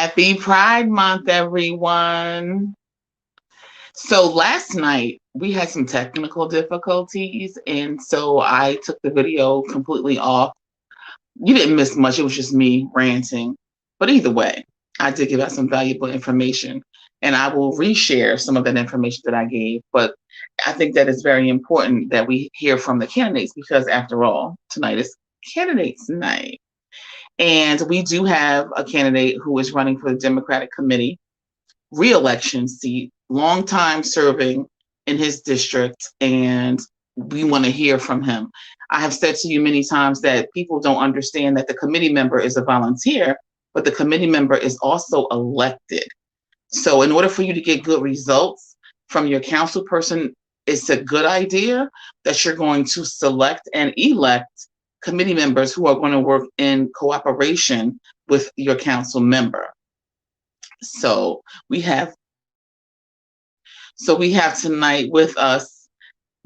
Happy Pride Month, everyone. So last night we had some technical difficulties, and so I took the video completely off. You didn't miss much, it was just me ranting. But either way, I did give out some valuable information, and I will reshare some of that information that I gave. But I think that it's very important that we hear from the candidates because, after all, tonight is candidates night. And we do have a candidate who is running for the Democratic Committee re-election seat, long time serving in his district, and we want to hear from him. I have said to you many times that people don't understand that the committee member is a volunteer, but the committee member is also elected. So in order for you to get good results from your council person, it's a good idea that you're going to select and elect committee members who are going to work in cooperation with your council member. So we have tonight with us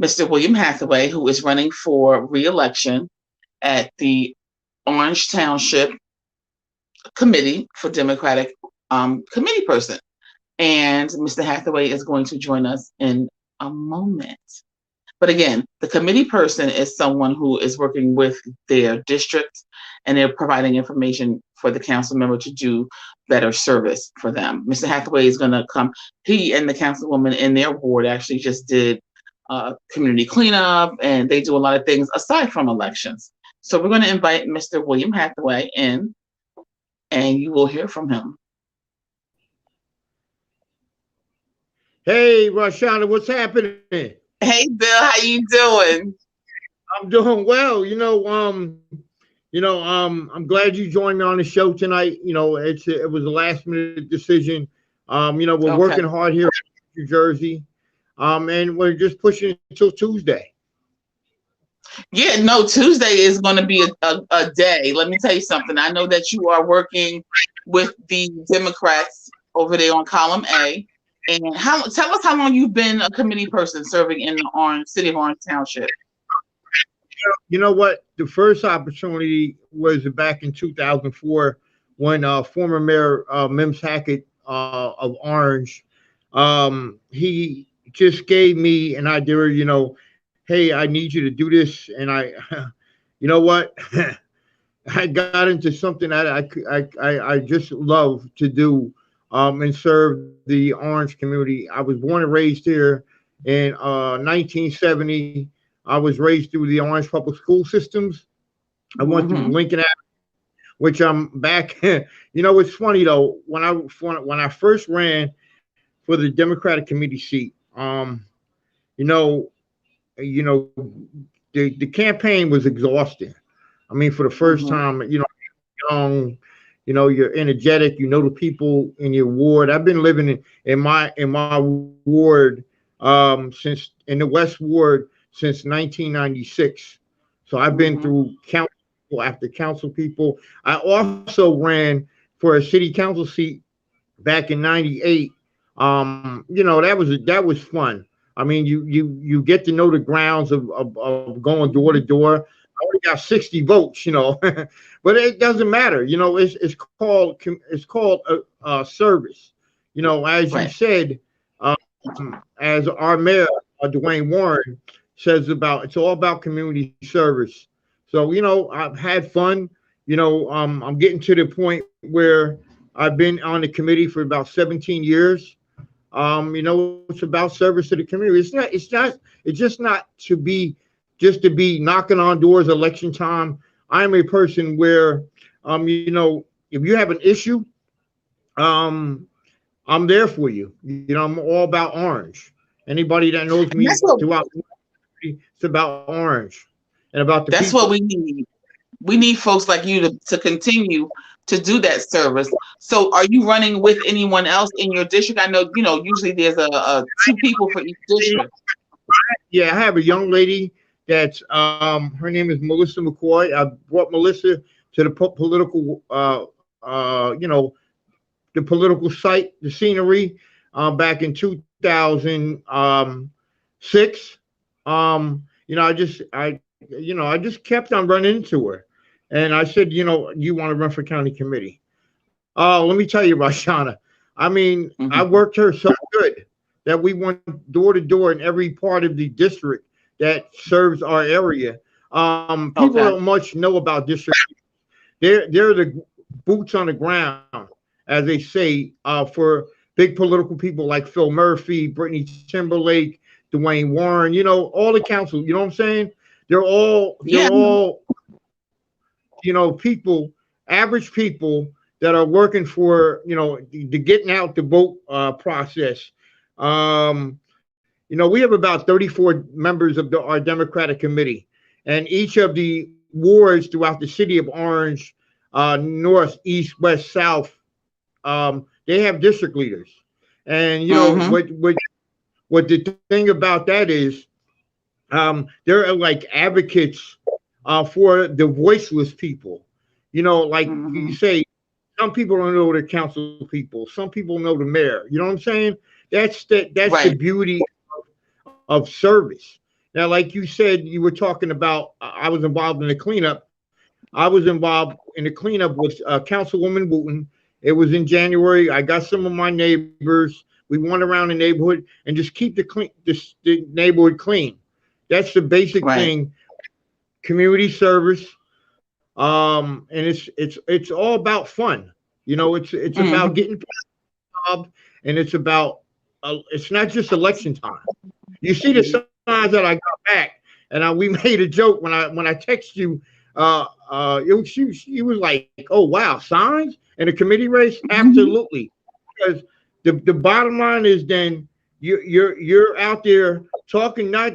Mr. William Hathaway, who is running for re-election at the Orange Township Committee for Democratic committee person. And Mr. Hathaway is going to join us in a moment. But again, the committee person is someone who is working with their district and they're providing information for the council member to do better service for them. Mr. Hathaway is going to come. He and the councilwoman in their ward actually just did community cleanup, and they do a lot of things aside from elections. So we're going to invite Mr. William Hathaway in, and you will hear from him. Hey, Rashana, what's happening? Hey, Bill, how you doing? I'm doing well. I'm glad you joined me on the show tonight. It was a last minute decision. We're working hard here in New Jersey, and we're just pushing until Tuesday. Yeah, no, Tuesday is going to be a day. Let me tell you something. I know that you are working with the Democrats over there on column A. And tell us how long you've been a committee person serving in the city of Orange Township. You know what? The first opportunity was back in 2004 when former Mayor Mims Hackett of Orange, he just gave me an idea, hey, I need you to do this. And you know what? I got into something that I just love to do. And serve the Orange community. I was born and raised here in 1970. I was raised through the Orange public school systems. I went through Lincoln Avenue, which I'm back. It's funny though. When I first ran for the Democratic committee seat, the campaign was exhausting. I mean, for the first time, young. You're energetic. The people in your ward. I've been living in my ward since in the West Ward since 1996. So I've been through council after council people. I also ran for a city council seat back in '98. That was fun. I mean, you get to know the grounds of going door to door. I only got 60 votes, but it doesn't matter. It's called service. As you said, as our mayor, Dwayne Warren, says it's all about community service. So, I've had fun. I'm getting to the point where I've been on the committee for about 17 years. It's about service to the community. It's just not to be knocking on doors election time. I'm a person where, if you have an issue, I'm there for you. I'm all about Orange. Anybody that knows me throughout, it's about Orange and about the That's people. what we need. We need folks like you to continue to do that service. So are you running with anyone else in your district? I know, usually there's a two people for each district. Yeah, I have a young lady that's her name is Melissa McCoy. I brought Melissa to the political the political site, the scenery, back in 2006. I just kept on running into her, and I said, you want to run for county committee? Let me tell you about Shauna. I mean, I Mhm. worked her so good that we went door to door in every part of the district that serves our area. People don't Okay. much know about district. They're the boots on the ground, as they say, for big political people like Phil Murphy, Brittany Timberlake, Dwayne Warren. You know, all the council. You know what I'm saying? They're Yeah. all people, average people that are working for the getting out the vote process. Um, we have about 34 members of our Democratic committee, and each of the wards throughout the city of Orange, north, east, west, south, they have district leaders. And Mhm. what the thing about that is, they're like advocates for the voiceless people. Like you Mhm. say, some people don't know the council people. Some people know the mayor. You know what I'm saying? That's the Right. beauty of service. Now, like you said, you were talking about. I was involved in the cleanup. I was involved in the cleanup with Councilwoman Wooten. It was in January. I got some of my neighbors. We went around the neighborhood and just keep the neighborhood clean. That's the basic Right. thing. Community service, and it's all about fun. It's about Mhm. getting job, and it's not just election time. You see the signs that I got back, and we made a joke when I text you. She was like, "Oh wow, signs in a committee race? Mhm. Absolutely." Because the bottom line is then you're out there talking, not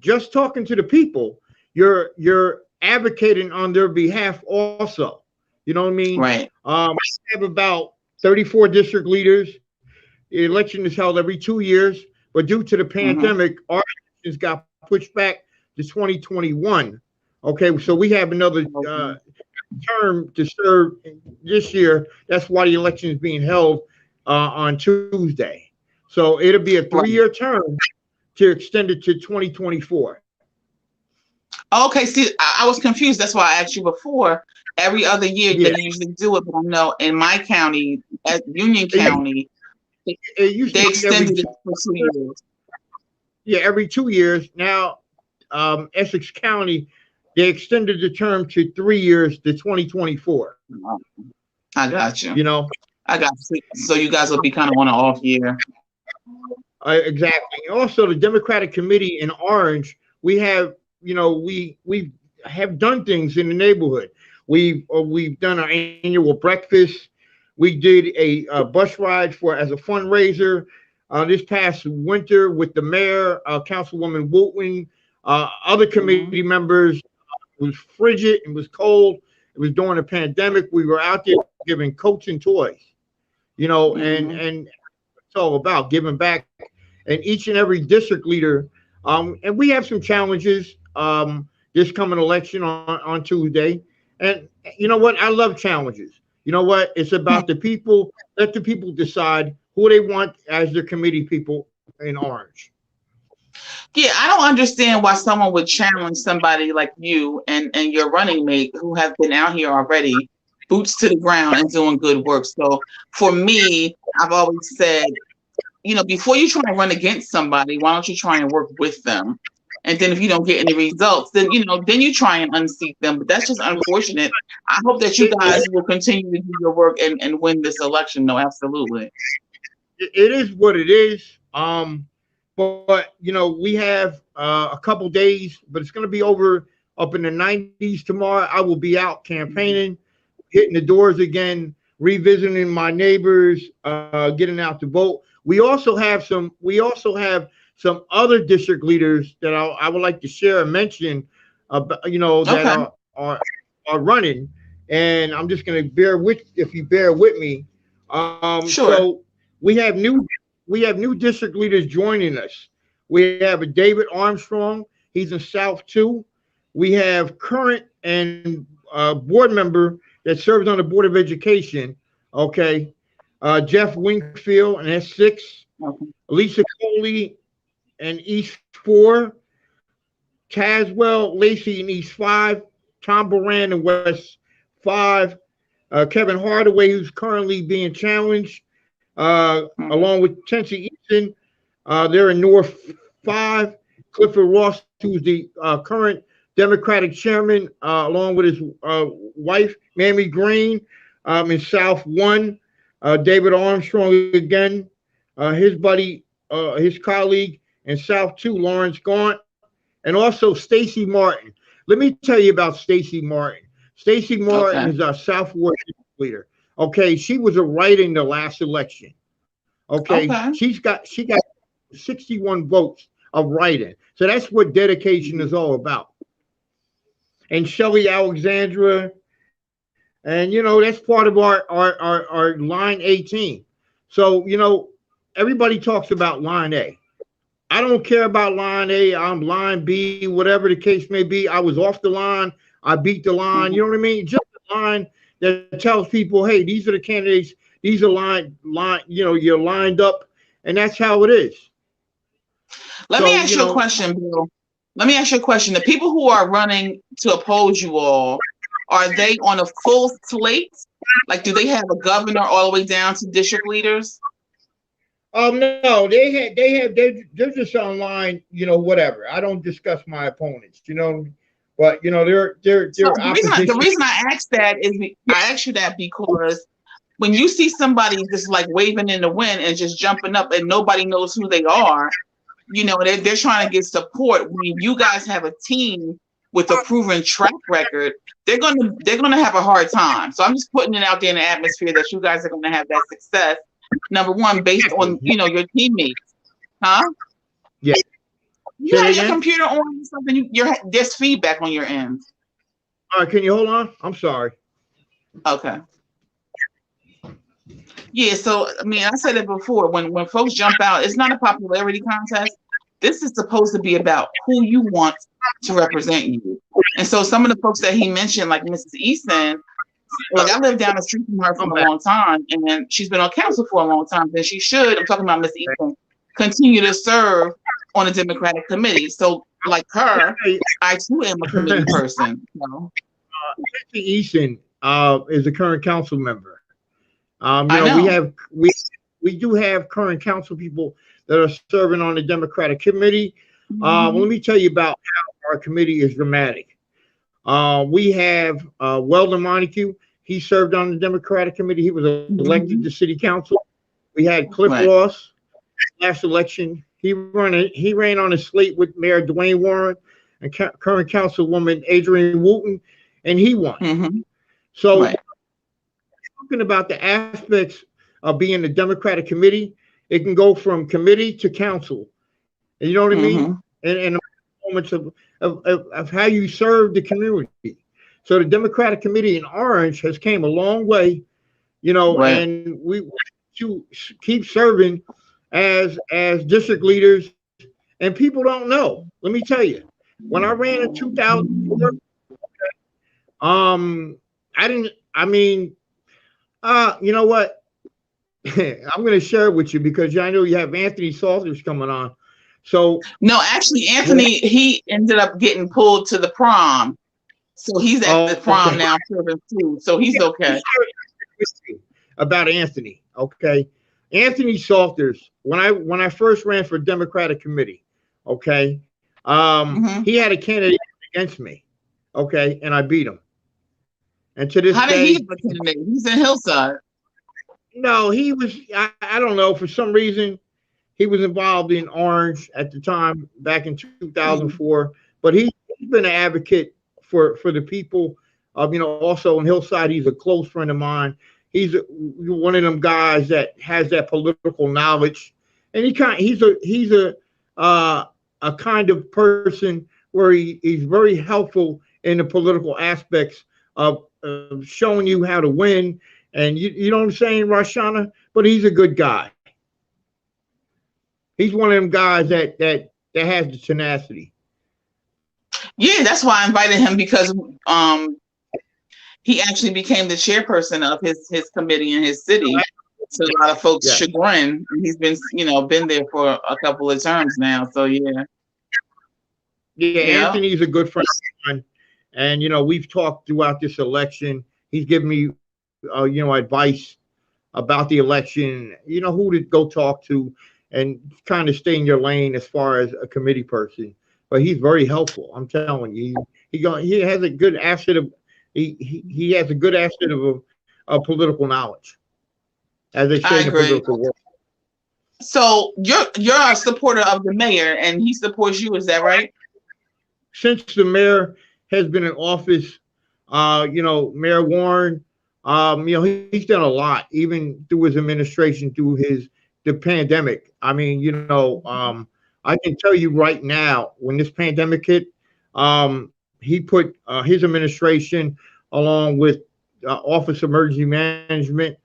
just talking to the people. You're advocating on their behalf also. You know what I mean? Right. I have about 34 district leaders. The election is held every 2 years, but due to the Mhm. pandemic, our elections got pushed back to 2021. Okay, so we have another Okay. term to serve this year. That's why the election is being held on Tuesday. So it'll be a 3-year Right. term to extend it to 2024. Okay. See, I was confused. That's why I asked you before. Every other year Yeah, they usually do it, but I know in my county, at Union it, County, they it used to they be every extended it for 2 years. yeah, every 2 years. Now, Essex County, they extended the term to 3 years to 2024. Oh, I got you. You know, I got you. So you guys will be kind of on an off year. exactly. Also, the Democratic Committee in Orange, we have, we have done things in the neighborhood. We've done our annual breakfast. We did a bus ride for as a fundraiser this past winter with the mayor, Councilwoman Wootwing, other committee Mhm. members. It was frigid. It was cold. It was during the pandemic. We were out there giving coats and toys. Mhm. And it's all about giving back. And each and every district leader, and we have some challenges this coming election on Tuesday. And you know what? I love challenges. You know what? It's about the people. Let the people decide who they want as their committee people in Orange. Yeah, I don't understand why someone would challenge somebody like you and your running mate who have been out here already, boots to the ground and doing good work. So for me, I've always said, before you try and run against somebody, why don't you try and work with them? And then if you don't get any results, then you try and unseat them. But that's just unfortunate. I hope that you It, guys will continue to do your work and win this election. No, absolutely. it is what it is. But we have a couple days, but it's going to be over up in the 90s tomorrow. I will be out campaigning, hitting the doors again, revisiting my neighbors, getting out to vote. We also have some other district leaders that I would like to share and mention, that Okay, are running. And I'm just going to bear with if you bear with me. sure. So we have new district leaders joining us. We have a David Armstrong. He's in South 2. We have current and board member that serves on the Board of Education. Okay. Jeff Wingfield, and that's 6. Okay. Lisa Coley and East 4. Caswell Lacey in East 5. Tom Baran in West 5. Kevin Hardaway, who's currently being challenged, Mhm. along with Tennessee Easton. They're in North 5. Clifford Ross, who's the current Democratic chairman, along with his wife, Mamie Green, in South 1. David Armstrong again, his buddy, his colleague in South 2, Lawrence Gaunt, and also Stacey Martin. Let me tell you about Stacey Martin. Stacey Martin Okay. is our South Ward leader. Okay, she was a write in the last election. Okay, Okay. she got 61 votes of write-in. So that's what dedication is all about. And Shelly Alexandra, and that's part of our line 18. So everybody talks about line A. I don't care about line A. I'm line B, whatever the case may be. I was off the line. I beat the line. You Mhm. know what I mean? Just a line that tells people, hey, these are the candidates. These are line. You're lined up, and that's how it is. Let me So ask you a question, Bill. Let me ask you a question. The people who are running to oppose you all, are they on a full slate? Like, do they have a governor all the way down to district leaders? no, they're just online. Whatever. I don't discuss my opponents. But So they're the opposition. reason I asked that is I asked you that because when you see somebody just like waving in the wind and just jumping up and nobody knows who they are, they're trying to get support. When you guys have a team with a proven track record, they're gonna have a hard time. So I'm just putting it out there in the atmosphere that you guys are gonna have that success. Number one, based on Exactly. your teammates, huh? Yeah. You Say that have your again. computer on or something. There's feedback on your end. All right. Can you hold on? I'm sorry. Okay. Yeah, so I mean, I said it before. When folks jump out, it's not a popularity contest. This is supposed to be about who you want to represent you. And so some of the folks that he mentioned, like Mrs. Easton, like I lived down the street from her I'm for a back. long time, and she's been on council for a long time. And she should. I'm talking about Miss Easton. Continue to serve on a Democratic committee. So, like her, Hey, I too am a committee person. Nancy Easton is a current council member. I We know. have we do have current council people that are serving on the Democratic committee. Well, let Mhm. me tell you about how our committee is dramatic. We have Weldon Montague. He served on the Democratic committee. He was elected to Mhm. city council. We had Cliff Right. Ross last election. He ran on a slate with Mayor Dwayne Warren and current councilwoman Adrienne Wooten, and he won. Hmm. So Right. talking about the aspects of being a Democratic committee, it can go from committee to council. And you know what I mean? Hmm. And moments of how you serve the community. So the Democratic Committee in Orange has came a long way, Right. and we to keep serving as district leaders, and people don't know. Let me tell you, when I ran in 2004, um, I didn't. I mean, you know what? I'm going to share it with you because I know you have Anthony Salters coming on. So No, actually, when Anthony, he ended up getting pulled to the prom. So he's at the okay, prom now serving food. So he's okay. about Anthony. Okay, Anthony Salters. When I first ran for Democratic committee, okay, Hmm. he had a candidate against me, okay, and I beat him. And to this How did he day, have a candidate? He's in Hillside. no, he was. I don't know. For some reason, he was involved in Orange at the time back in Hmm. 2004. But he's been an advocate for the people. Also in Hillside, he's a close friend of mine. He's one of them guys that has that political knowledge, and he's a kind of person where he's very helpful in the political aspects of showing you how to win. And you know what I'm saying, Rashana? But he's a good guy. He's one of them guys that has the tenacity. Yeah, that's why I invited him because um he actually became the chairperson of his committee in his city. To a lot of folks' Yeah, chagrin, he's been there for a couple of terms now. So yeah, yeah. yeah. Anthony's a good friend of mine, and we've talked throughout this election. He's given me advice about the election, who to go talk to, and kind of stay in your lane as far as a committee person. But he's very helpful. I'm telling you, he has a good asset of he has a good asset of political knowledge, as they I say in the agree. political world. So you're a supporter of the mayor, and he supports you. Is that right? Since the mayor has been in office, Mayor Warren, he's done a lot, even through his administration, through the pandemic. I mean, I can tell you right now, when this pandemic hit, he put his administration along with Office of Emergency Management.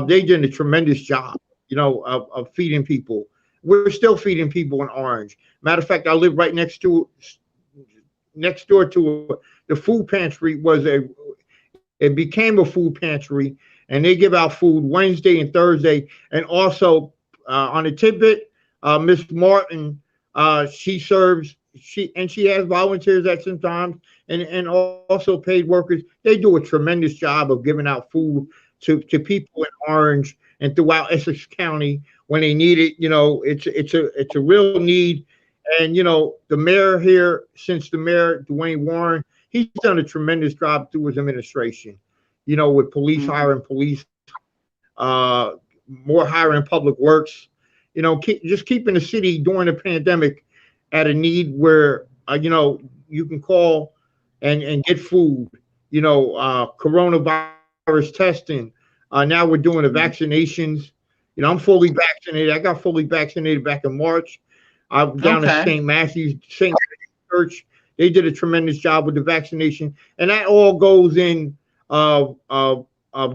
They did a tremendous job, of feeding people. We're still feeding people in Orange. Matter of fact, I live right next door to the food pantry. It became a food pantry, and they give out food Wednesday and Thursday, and also on the tidbit, Miss Martin, she serves. She has volunteers at some times, and also paid workers. They do a tremendous job of giving out food to people in Orange and throughout Essex County when they need it. It's a real need. And the mayor here, since the mayor Dwayne Warren, he's done a tremendous job through his administration. With police hiring police, more hiring public works. Just keeping the city during the pandemic at a need where you can call and get food. Coronavirus testing. Now we're doing the vaccinations. I'm fully vaccinated. I got fully vaccinated back in March. I'm down at St. Matthew's Church. They did a tremendous job with the vaccination, and that all goes in of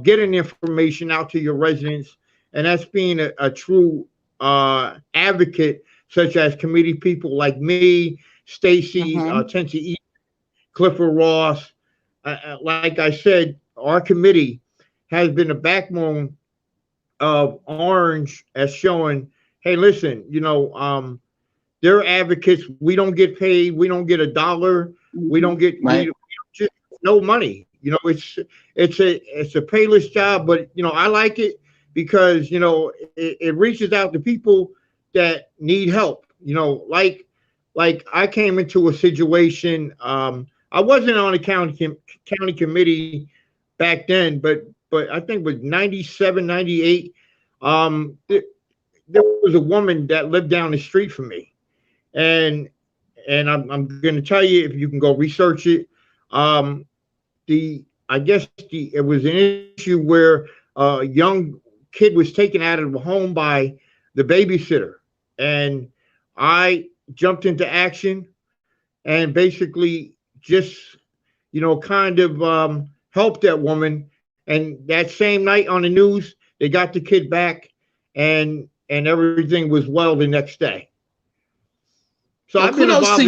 getting information out to your residents, and that's being a true advocate, such as committee people like me, Stacy, Tensie, Clifford Ross. Like I said, our committee has been the backbone of Orange as showing, hey, listen, they're advocates. We don't get paid. We don't get $1. We don't get just no money. It's a payless job, but I like it because it reaches out to people that need help. Like I came into a situation. I wasn't on a county committee back then, but I think it was 97, 98. There was a woman that lived down the street from me. And I'm going to tell you, if you can go research it, it was an issue where a young kid was taken out of the home by the babysitter, and I jumped into action and basically just kind of helped that woman. And that same night on the news, they got the kid back, and everything was well the next day. So I've been involved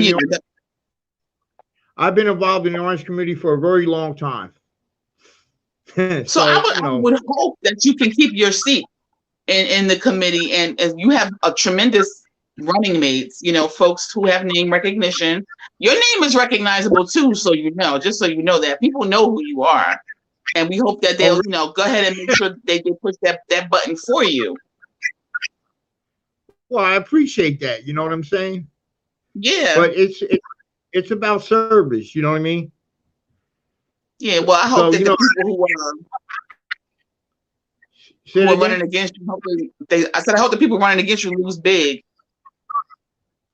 in the Orange Committee for a very long time. So I would hope that you can keep your seat in the committee, and you have a tremendous running mates, folks who have name recognition. Your name is recognizable too, just so you know that people know who you are, and we hope that they'll go ahead and make sure they push that button for you. Well, I appreciate that. You know what I'm saying? Yeah. But it's about service. You know what I mean? Yeah. Well, I hope that the people who are running against you, I hope the people running against you lose big.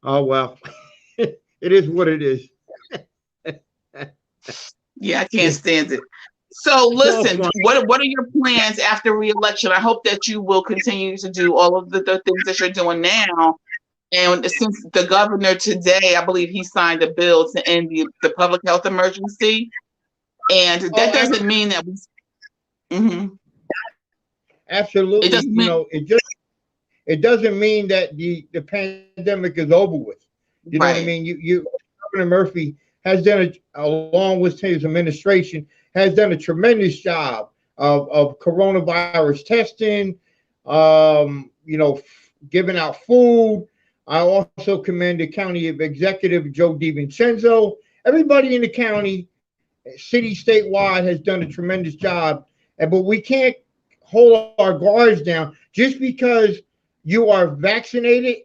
Oh well, it is what it is. Yeah, I can't stand it. So listen, what are your plans after re-election? I hope that you will continue to do all of the things that you're doing now. And since the governor today, I believe he signed a bill to end the public health emergency. And that doesn't mean that we... Absolutely. It doesn't mean that the pandemic is over with. You know what I mean? Governor Murphy has done along with his administration, has done a tremendous job of coronavirus testing, giving out food. I also commend the county executive, Joe DiVincenzo. Everybody in the county, city, statewide, has done a tremendous job but we can't hold our guards down just because you are vaccinated.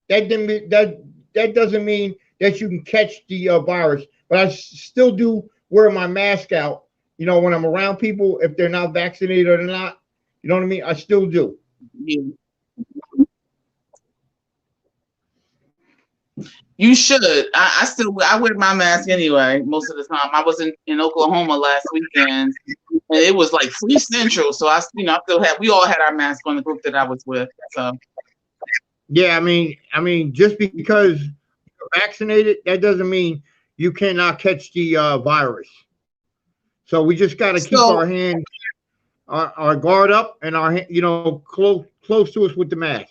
That doesn't mean that you can catch the virus. But I still do wear my mask out. You know, when I'm around people, if they're not vaccinated or not, you know what I mean. I still do. Yeah. You should. I wear my mask anyway most of the time. I was in Oklahoma last weekend, and it was like free central. So I still had. We all had our mask on, the group that I was with. So Yeah, I mean, just because you're vaccinated, that doesn't mean you cannot catch the virus. So we just got to keep so our hand, our guard up, and close to us with the mask.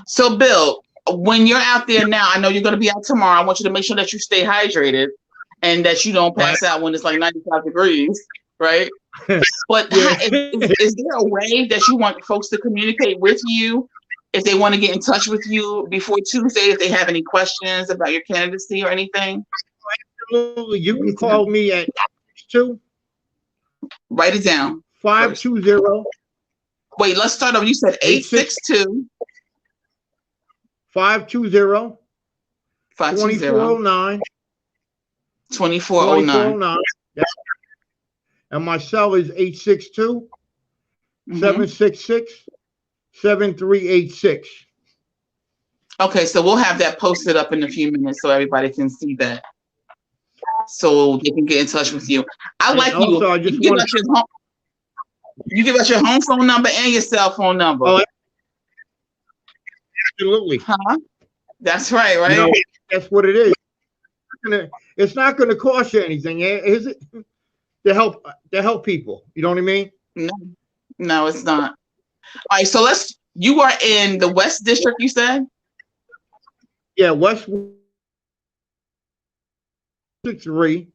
so Bill, when you're out there now, I know you're going to be out tomorrow. I want you to make sure that you stay hydrated and that you don't Right. pass out when it's like 95 degrees, right? But Yeah. is there a way that you want folks to communicate with you if they want to get in touch with you before Tuesday, if they have any questions about your candidacy or anything? Absolutely. You can call me at 2 Write it down. 520 Wait, let's start over. You said 862 520 520 2409 2409. And my cell is 862 766 7386. Okay, so we'll have that posted up in a few minutes so everybody can see that, so they can get in touch with you. I like you. Also, I just You give us your home phone number and your cell phone number. Oh, absolutely. Huh? That's right, right? You know, that's what it is. It's not going to cost you anything, is it? To help people. You know what I mean? No, it's not. All right, so you are in the West District, you said? Yeah, West 3.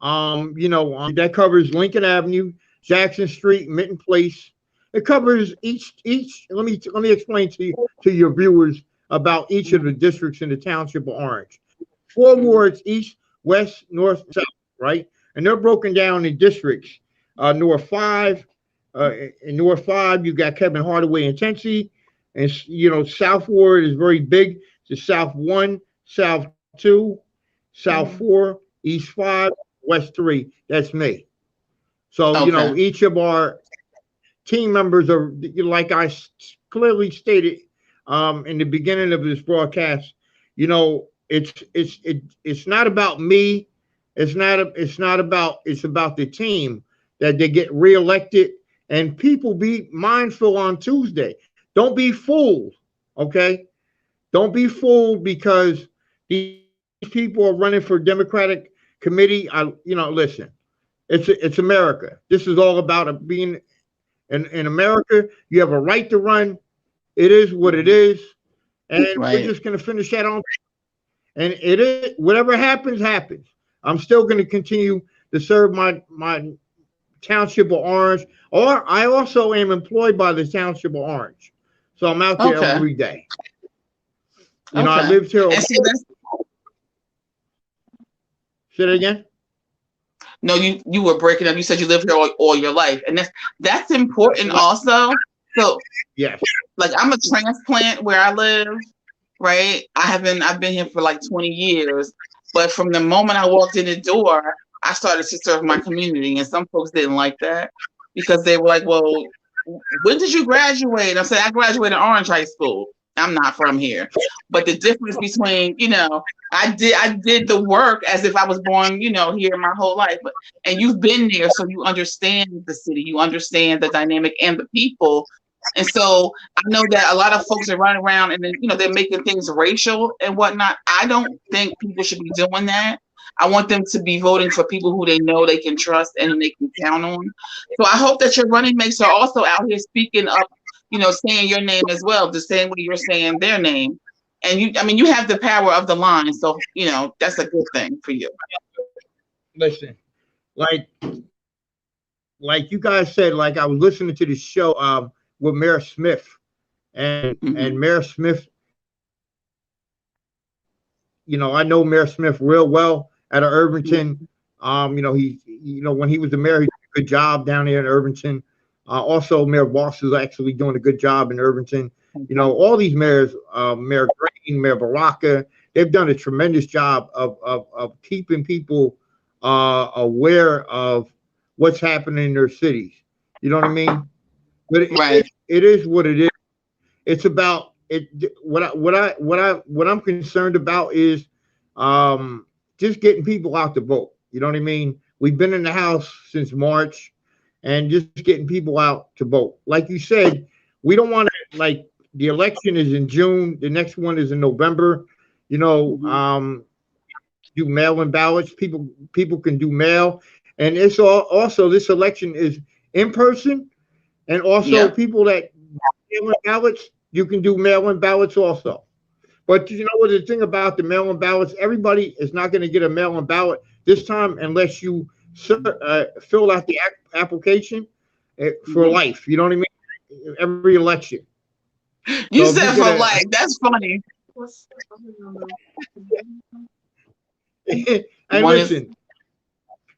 That covers Lincoln Avenue, Jackson Street, Minton Place. It covers each. Let me explain to your viewers about each of the districts in the Township of Orange. 4 wards: east, west, north, south. Right, and they're broken down in districts. North 5. In North 5, you got Kevin Hardaway and Tennessee, and South Ward is very big. The South 1, South 2, South 4, East 5, West 3. That's me. So Okay. Each of our team members are, like I clearly stated in the beginning of this broadcast. It's not about me. It's about the team, that they get reelected. And people, be mindful on Tuesday. Don't be fooled, okay? Don't be fooled because these people are running for Democratic committee. Listen, it's America. This is all about being in America. You have a right to run. It is what it is, and Right. We're just going to finish that on. And it is whatever happens, happens. I'm still going to continue to serve my Township of Orange, or I also am employed by the Township of Orange, so I'm out there every day. I lived here. And see, Say it again. No, you were breaking up. You said you lived here all your life, and that's important also. So yes, like I'm a transplant where I live, right? I've been here for like 20 years, but from the moment I walked in the door, I started to serve my community, and some folks didn't like that because they were like, "Well, when did you graduate?" I said, "I graduated Orange High School. I'm not from here." But the difference between, I did the work as if I was born, here my whole life. And you've been there, so you understand the city, you understand the dynamic and the people. And so I know that a lot of folks are running around and then, they're making things racial and whatnot. I don't think people should be doing that. I want them to be voting for people who they know they can trust and they can count on. So I hope that your running mates are also out here speaking up, saying your name as well, the same way you're saying their name. And you have the power of the line. So, that's a good thing for you. Listen, like you guys said, like I was listening to the show with Mayor Smith, and Mayor Smith, I know Mayor Smith real well out of Irvington. When he was the mayor, he did a good job down there in Irvington. Also, Mayor Boss is actually doing a good job in Irvington. All these mayors, Mayor Green, Mayor Baraka, they've done a tremendous job of keeping people aware of what's happening in their cities. You know what I mean? But Right. it is what it is. It's about it. What I'm concerned about is just getting people out to vote. You know what I mean? We've been in the House since March, and just getting people out to vote. Like you said, we don't want to, like, the election is in June. The next one is in November. You know, do mail-in ballots. People can do mail, and it's also this election is in person, and also Yep. people that mail-in ballots, you can do mail-in ballots also. But you know what the thing about the mail-in ballots? Everybody is not going to get a mail-in ballot this time unless you fill out the application for life. You know what I mean? Every election. You So if you said get for a, life. That's funny. and One is listen,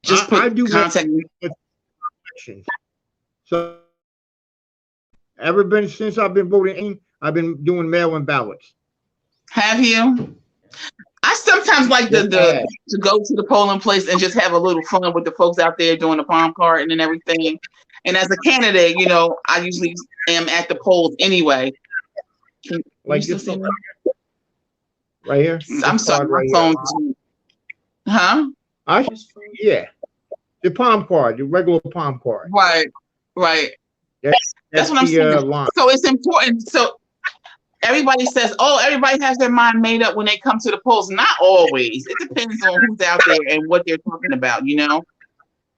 just I put do contact. elections. So ever been since I've been voting, I've been doing mail-in ballots. Have you? I sometimes like Yes, I have. to go to the polling place and just have a little fun with the folks out there doing the palm card and everything. And as a candidate, I usually am at the polls anyway. Can you Like still this see one me? right here. This I'm sorry, card my right here. phone. Huh? I yeah, the palm card, the regular palm card. Right, right. That's That's what I'm saying. the line. So it's important. So everybody says, oh, everybody has their mind made up when they come to the polls. Not always. It depends on who's out there and what they're talking about,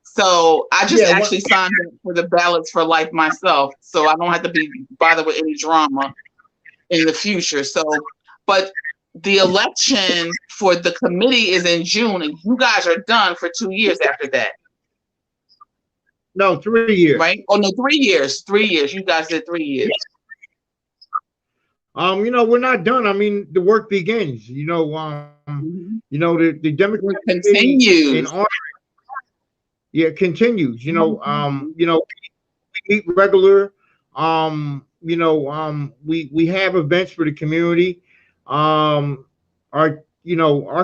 So I just Yeah, actually signed up for the ballots for life myself, so I don't have to be bothered with any drama in the future. So, but the election for the committee is in June, and you guys are done for 2 years after that, no, 3 years. right? Oh no, 3 years. 3 years. You guys did 3 years. We're not done. I mean, the work begins. The Democratic It Committee in continues. Orange, yeah, continues. We meet regular. We have events for the community. Our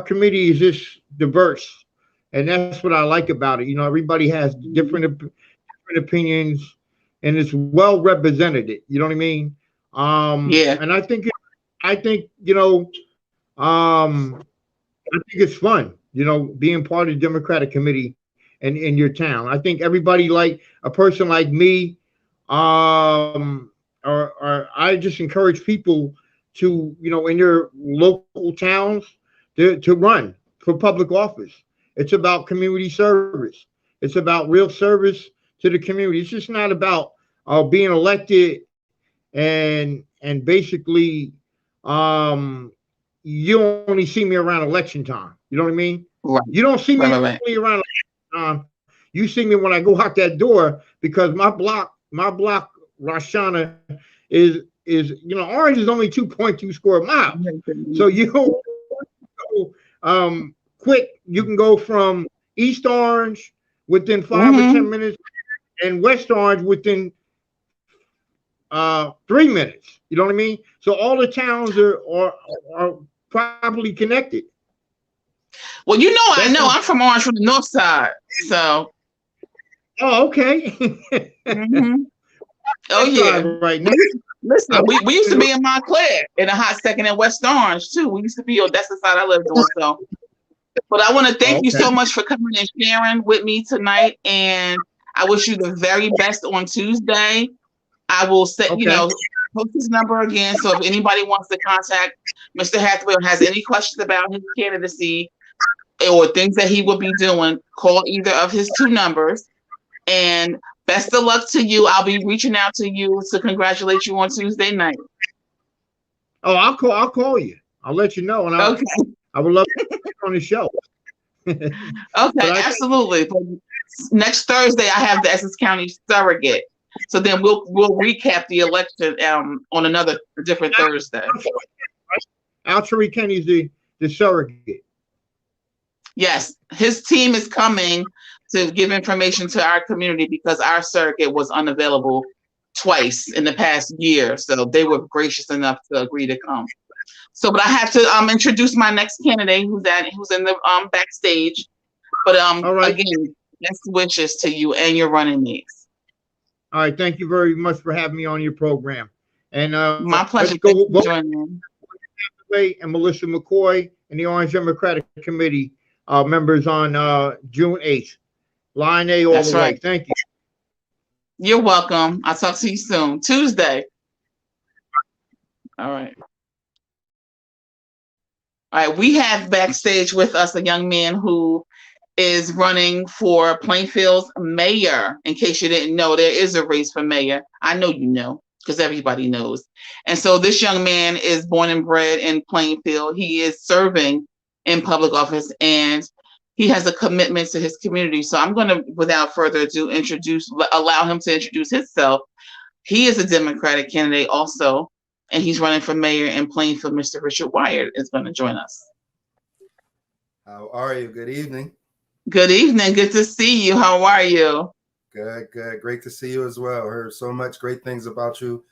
committee is just diverse, and that's what I like about it. Everybody has different opinions, and it's well represented. You know what I mean? Yeah. And I think I think it's fun. Being part of the Democratic Committee in your town. I think everybody, like a person like me, or I just encourage people to, in their local towns, to run for public office. It's about community service. It's about real service to the community. It's just not about being elected and basically you only see me around election time. You know what I mean? Right. You don't see me Right. only around election time. You see me when I go out that door, because my block, Rashana, is Orange is only 2.2 square miles. So quick, you can go from East Orange within 5 or 10 minutes, and West Orange within 3 minutes. You know what I mean? So all the towns are properly connected. Well, I know I'm from Orange, from the north side. So. Oh, okay. Oh yeah. Right now. Listen, we used to be in Montclair in a hot second in West Orange too. We used to be that's the side I lived on. So, but I want to thank you so much for coming and sharing with me tonight, and I wish you the very best on Tuesday. I will set, post his number again. So if anybody wants to contact Mr. Hathaway or has any questions about his candidacy or things that he will be doing, call either of his two numbers. And best of luck to you. I'll be reaching out to you to congratulate you on Tuesday night. Oh, I'll call you. I'll let you know, and I would love to be on the show. Okay, absolutely. But next Thursday, I have the Essex County surrogate. So then we'll recap the election on a different Thursday. Al Kenny's the surrogate. Yes, his team is coming to give information to our community because our circuit was unavailable twice in the past year. So they were gracious enough to agree to come. So, but I have to introduce my next candidate who's in the backstage. But All right. again, best wishes to you and your running mates. All right. Thank you very much for having me on your program. And My let's pleasure. go Thank you for vote joining. and Melissa McCoy and the Orange Democratic Committee members on June 8th. Line A all That's the way. right. Thank you. You're welcome. I'll talk to you soon. Tuesday. All right. All right. We have backstage with us a young man who is running for Plainfield's mayor. In case you didn't know, there is a race for mayor. I know you know because everybody knows. And so this young man is born and bred in Plainfield. He is serving in public office and he has a commitment to his community. So I'm going to, without further ado, allow him to introduce himself. He is a Democratic candidate also, and he's running for mayor in Plainfield. Mr. Richard Wyatt is going to join us. How are you? Good evening. Good evening. Good to see you. How are you? Good, good. Great to see you as well. Heard so much great things about you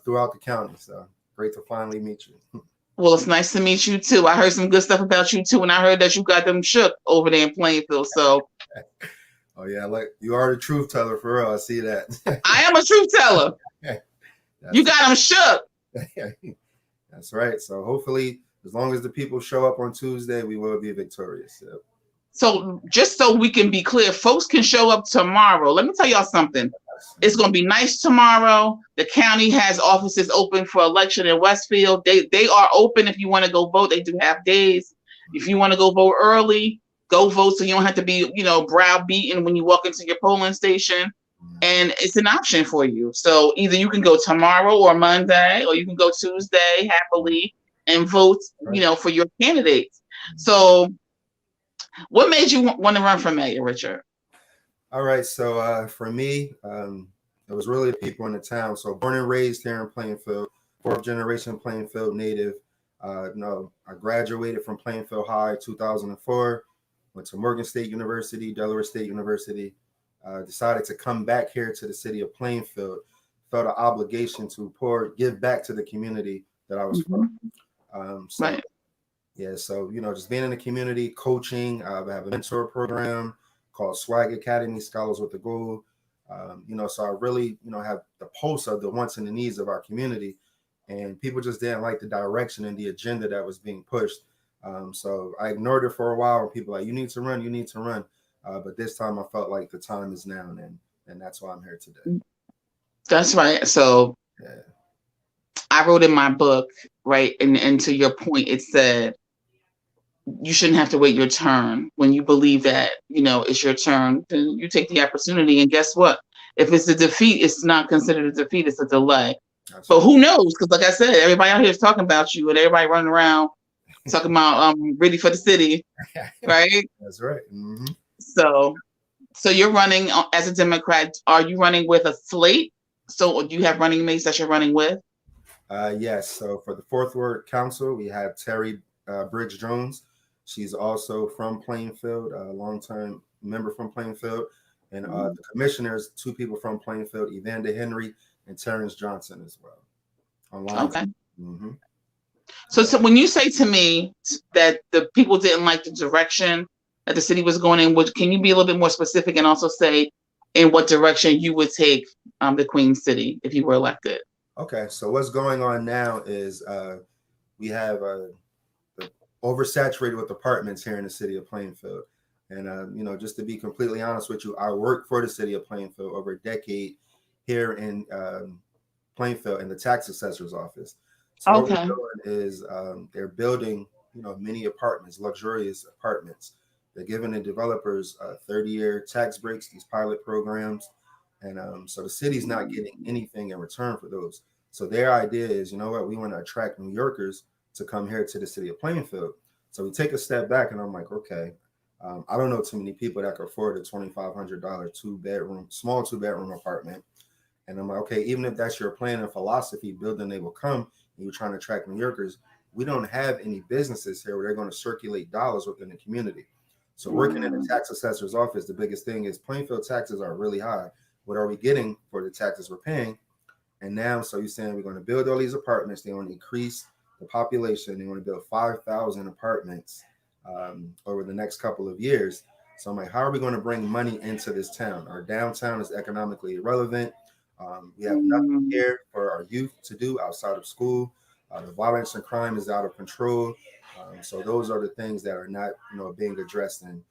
throughout the county. So great to finally meet you. Well, it's nice to meet you too. I heard some good stuff about you too, and I heard that you got them shook over there in Plainfield. So, oh yeah, like you are the truth teller for real. I see that. I am a truth teller. You got them shook. That's right. So hopefully, as long as the people show up on Tuesday, we will be victorious. Yep. So just so we can be clear, folks can show up tomorrow. Let me tell y'all something. It's going to be nice tomorrow. The county has offices open for election in Westfield. They are open if you want to go vote. They do half days. If you want to go vote early, go vote so you don't have to be, browbeaten when you walk into your polling station. And it's an option for you. So either you can go tomorrow or Monday, or you can go Tuesday happily and vote, for your candidates. So what made you want to run for mayor, Richard? All right. So for me, it was really the people in the town. So born and raised here in Plainfield, fourth generation Plainfield native. I graduated from Plainfield High 2004, went to Morgan State University, Delaware State University, decided to come back here to the city of Plainfield, felt an obligation to give back to the community that I was from. Right. Yeah, so, just being in the community, coaching, I have a mentor program called Swag Academy, Scholars with the Goal. So I really, have the pulse of the wants and the needs of our community. And people just didn't like the direction and the agenda that was being pushed. So I ignored it for a while. And people were like, you need to run. But this time I felt like the time is now. And that's why I'm here today. That's right. So yeah. I wrote in my book, right, and to your point, it said, you shouldn't have to wait your turn. When you believe that, it's your turn, then you take the opportunity. And guess what? If it's a defeat, it's not considered a defeat, it's a delay. But who knows? Because like I said, everybody out here is talking about you and everybody running around talking about ready for the city, right? That's right. Mm-hmm. So you're running as a Democrat. Are you running with a slate? So do you have running mates that you're running with? Yes. So for the Fourth Ward Council, we have Terry Bridge Jones. She's also from Plainfield, a longtime member from Plainfield. And the commissioners, two people from Plainfield, Evander Henry and Terrence Johnson as well. Online. Okay. Mm-hmm. So when you say to me that the people didn't like the direction that the city was going in, can you be a little bit more specific and also say in what direction you would take the Queen City if you were elected? Okay. So what's going on now is we have oversaturated with apartments here in the city of Plainfield. And, just to be completely honest with you, I worked for the city of Plainfield over a decade here in Plainfield in the tax assessor's office. So what we're doing is they're building, many apartments, luxurious apartments. They're giving the developers 30-year tax breaks, these pilot programs. And so the city's not getting anything in return for those. So their idea is, we want to attract New Yorkers to come here to the city of Plainfield. So we take a step back and I'm like, okay, I don't know too many people that can afford a $2,500 small two-bedroom apartment. And I'm like, okay, even if that's your plan and philosophy, building they will come, and you're trying to attract New Yorkers, we don't have any businesses here where they're going to circulate dollars within the community. So working in the tax assessor's office, the biggest thing is Plainfield taxes are really high. What are we getting for the taxes we're paying? And now, so you're saying we're going to build all these apartments. They want to increase the population. They want to build 5,000 apartments over the next couple of years. So I'm like, how are we going to bring money into this town? Our downtown is economically irrelevant. We have nothing here for our youth to do outside of school. The violence and crime is out of control. So those are the things that are not, being addressed. And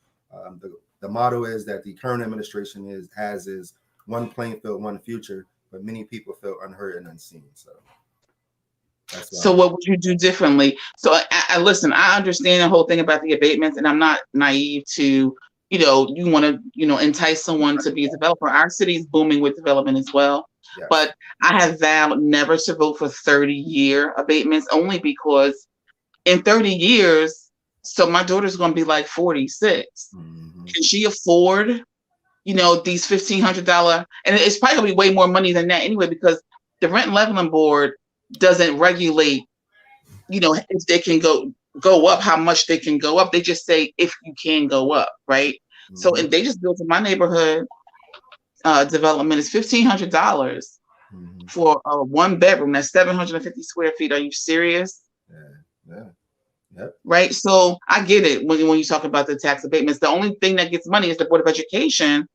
the motto is that the current administration has one Plainfield, one future, but many people feel unheard and unseen. So that's why. So what would you do differently? So I listen, I understand the whole thing about the abatements, and I'm not naive to, you want to, entice someone to be a developer. Our city is booming with development as well. Yes. But I have vowed never to vote for 30-year abatements, only because in 30 years, so my daughter's going to be like 46. Mm-hmm. Can she afford, these $1,500? And it's probably going to be way more money than that anyway, because the Rent and Leveling Board doesn't regulate, if they can go up, how much they can go up. They just say if you can go up, right? Mm-hmm. So, and they just built in my neighborhood development is $1,500 mm-hmm. for a 1-bedroom. That's 750 square feet. Are you serious? Yeah. Yep. Right. So I get it when you talk about the tax abatements. The only thing that gets money is the Board of Education,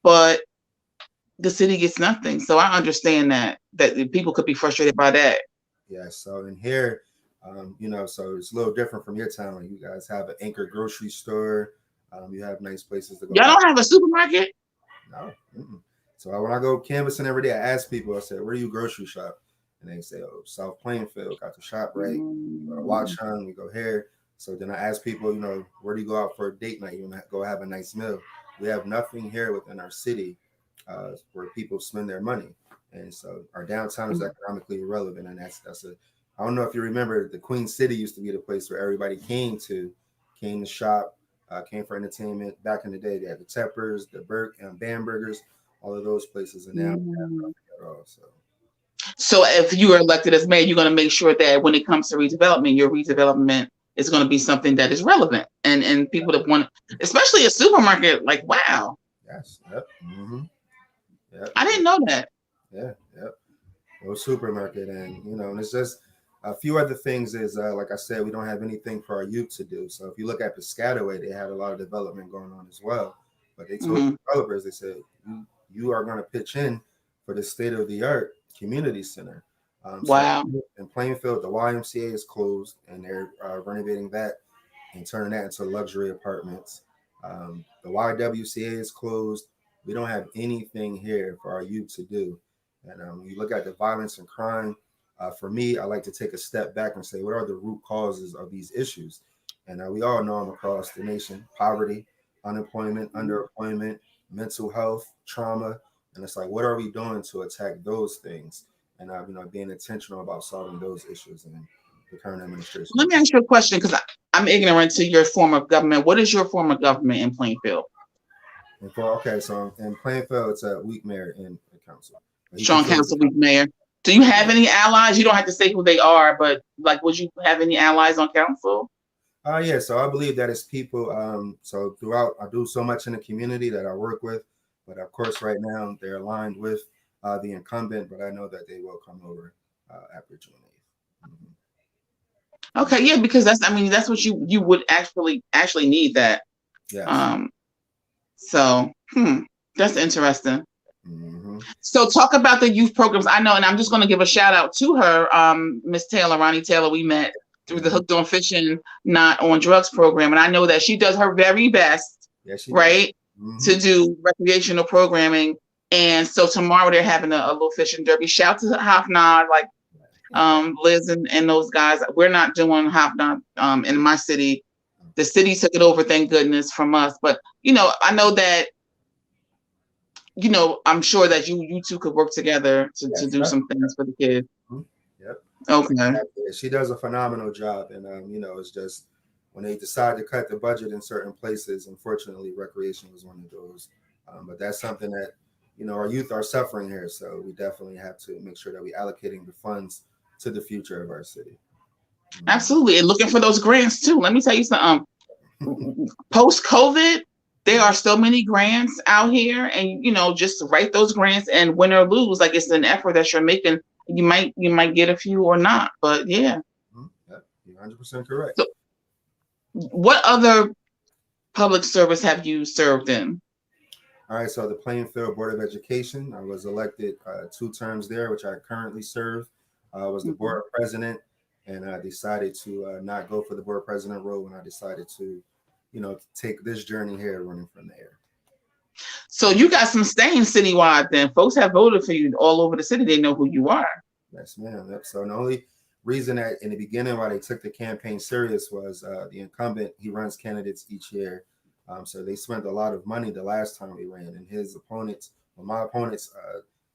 but the city gets nothing. So I understand that people could be frustrated by that. Yeah. So in here, so it's a little different from your town. Like you guys have an anchor grocery store. You have nice places to go. Y'all don't have a supermarket? No. Mm-mm. So when I go canvassing every day, I ask people, I say, where do you grocery shop? And they say, oh, South Plainfield, got the shop right. We go to Watchung, we go here. So then I ask people, where do you go out for a date night? You want to go have a nice meal? We have nothing here within our city where people spend their money. And so our downtown is economically irrelevant. And I don't know if you remember, the Queen City used to be the place where everybody came to shop, came for entertainment. Back in the day, they had the Teppers, the Bambergers, all of those places. And now we have nothing at all. So if you are elected as mayor, you're going to make sure that when it comes to redevelopment, your redevelopment is going to be something that is relevant and people that want, especially a supermarket, like, wow. Yes. Yep. Mm-hmm. Yep. I didn't know that. Yeah. Yep. A supermarket. And, and it's just a few other things is, like I said, we don't have anything for our youth to do. So if you look at Piscataway, they had a lot of development going on as well. But they told developers, they said, you are going to pitch in for the state-of-the-art community center. Wow. So in Plainfield, the YMCA is closed, and they're renovating that and turning that into luxury apartments. The YWCA is closed. We don't have anything here for our youth to do. And when you look at the violence and crime, for me, I like to take a step back and say, what are the root causes of these issues? And we all know them across the nation: poverty, unemployment, underemployment, mental health, trauma. And it's like, what are we doing to attack those things? And being intentional about solving those issues in the current administration. Let me ask you a question, because I'm ignorant to your form of government. What is your form of government in Plainfield? So in Plainfield, it's a weak mayor in the council. Strong council, weak mayor. Do you have any allies? You don't have to say who they are, but would you have any allies on council? Yeah. So I believe that it's people. So throughout, I do so much in the community that I work with. But of course, right now they're aligned with the incumbent, but I know that they will come over after June 8th. Mm-hmm. Okay, yeah, because that's what you would actually need that. Yes. So that's interesting. Mm-hmm. So talk about the youth programs. I know, and I'm just going to give a shout out to her, Miss Taylor, Ronnie Taylor. We met through the Hooked on Fishing, Not on Drugs program, and I know that she does her very best. Yes, she right. Mm-hmm. To do recreational programming. And so tomorrow they're having a little fishing derby. Shout to Hafnad, Liz and those guys. We're not doing Hafnad in my city. The city took it over, thank goodness, from us. But I know that I'm sure that you two could work together to do some things for the kids. Mm-hmm. Yep. Okay. She does a phenomenal job, and it's just when they decide to cut the budget in certain places, unfortunately, recreation was one of those. But that's something that, our youth are suffering here. So we definitely have to make sure that we're allocating the funds to the future of our city. Absolutely. And looking for those grants too. Let me tell you something. Post-COVID, there are so many grants out here, and just write those grants, and win or lose, like it's an effort that you're making. You might get a few or not, but yeah. Yep, you're 100% correct. So, what other public service have you served in? All right, so the Plainfield Board of Education, I was elected 2 terms there, which I currently serve. I was the board president, and I decided to not go for the board president role, and I decided to, take this journey here, running for mayor. So you got some staying citywide then. Folks have voted for you all over the city. They know who you are. Yes, ma'am. Yep. So the only reason that in the beginning why they took the campaign serious was the incumbent. He runs candidates each year. So they spent a lot of money the last time we ran, and his opponents, my opponents,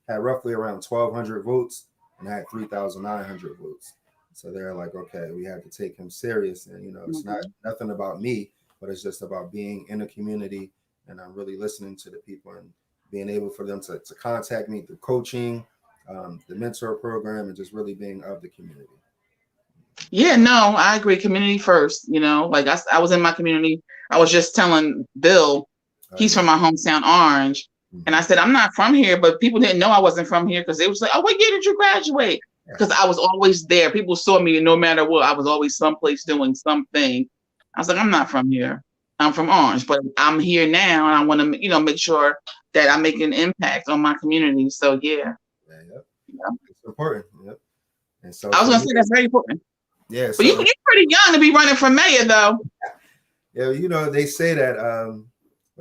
had roughly around 1,200 votes and had 3,900 votes. So they're like, okay, we have to take him serious. And, it's not nothing about me, but it's just about being in a community, and I'm really listening to the people and being able for them to contact me through coaching, the mentor program, and just really being of the community. Yeah, no, I agree. Community first, like I was in my community. I was just telling Bill, he's from my hometown, Orange. And I said, I'm not from here, but people didn't know I wasn't from here because they was like, oh, what year did you graduate? Because I was always there. People saw me, and no matter what, I was always someplace doing something. I was like, I'm not from here. I'm from Orange, but I'm here now, and I want to, make sure that I make an impact on my community. So yeah. It's important. Yep. And so I was gonna say that's very important. Yeah. But you're pretty young to be running for mayor, though. Yeah, they say that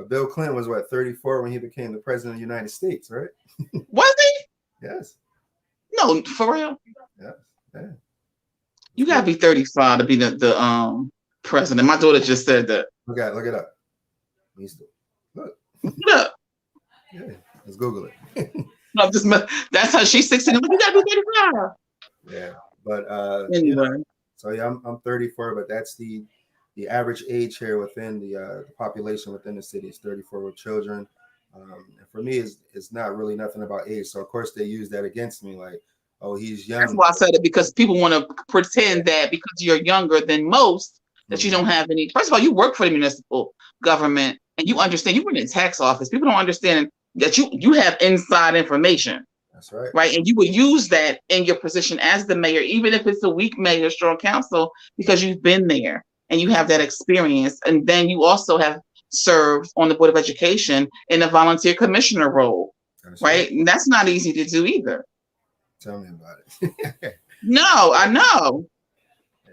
Bill Clinton was 34 when he became the president of the United States, right? Was he? Yes. No, for real. Yes. Yeah. You gotta be 35 to be the president. My daughter just said that. Look it up. Look. Look. Yeah. Let's Google it. No, that's how she's 16. You gotta be 35. Yeah, but anyway. So yeah, I'm 34, but that's the average age here within the population within the city is 34 with children. And for me, it's not really nothing about age. So of course they use that against me, like, oh, he's young. That's why I said it, because people want to pretend that because you're younger than most that you don't have any. First of all, you work for the municipal government and you understand. You work in the tax office. People don't understand that you have inside information. That's right. Right. And you would use that in your position as the mayor, even if it's a weak mayor, strong council, because you've been there and you have that experience. And then you also have served on the Board of Education in a volunteer commissioner role. That's right. And that's not easy to do either. Tell me about it. No, I know.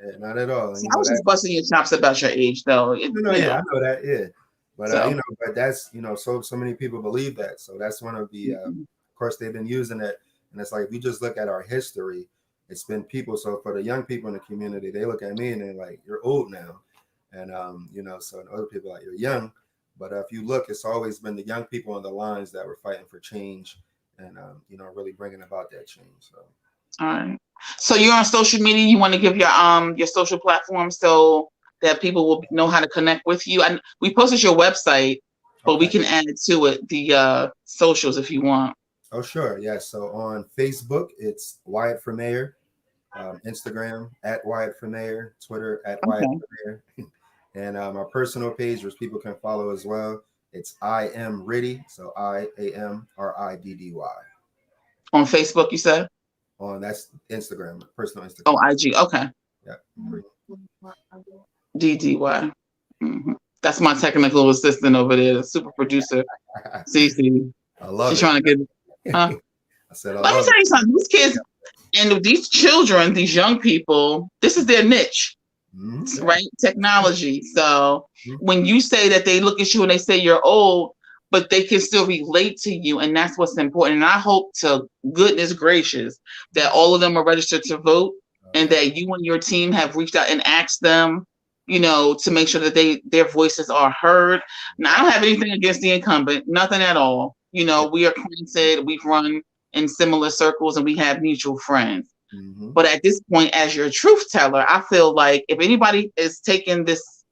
Yeah, not at all. So I was just busting your chops about your age, though. I know that. Yeah. But, but that's, so many people believe that. So that's one of the, of course, they've been using it. And it's like, if you just look at our history, it's been people. So for the young people in the community, they look at me and they're like, you're old now. And, so other people are like, you're young. But if you look, it's always been the young people on the lines that were fighting for change and, really bringing about that change. So. All right. So you're on social media. You want to give your social platform so that people will know how to connect with you. And we posted your website, but we can add to it the socials if you want. Oh, sure. Yeah. So on Facebook, it's Wyatt for Mayor. Instagram at Wyatt for Mayor. Twitter at Wyatt for Mayor. And my personal page, which people can follow as well, it's I Am Riddy. So IAMRIDDY. On Facebook, you said? That's Instagram, personal Instagram. Oh, IG. Okay. Yeah. DDY. That's my technical assistant over there, the super producer, Cece. I love She's it. Trying to get. I said, let me tell you something. These kids and these children, these young people, this is their niche, right? Technology. So when you say that they look at you and they say you're old, but they can still relate to you, and that's what's important. And I hope to goodness gracious that all of them are registered to vote, and that you and your team have reached out and asked them, to make sure that their voices are heard. Now, I don't have anything against the incumbent, nothing at all. We are acquainted, we've run in similar circles, and we have mutual friends. But at this point, as your truth teller, I feel like if anybody is taking this,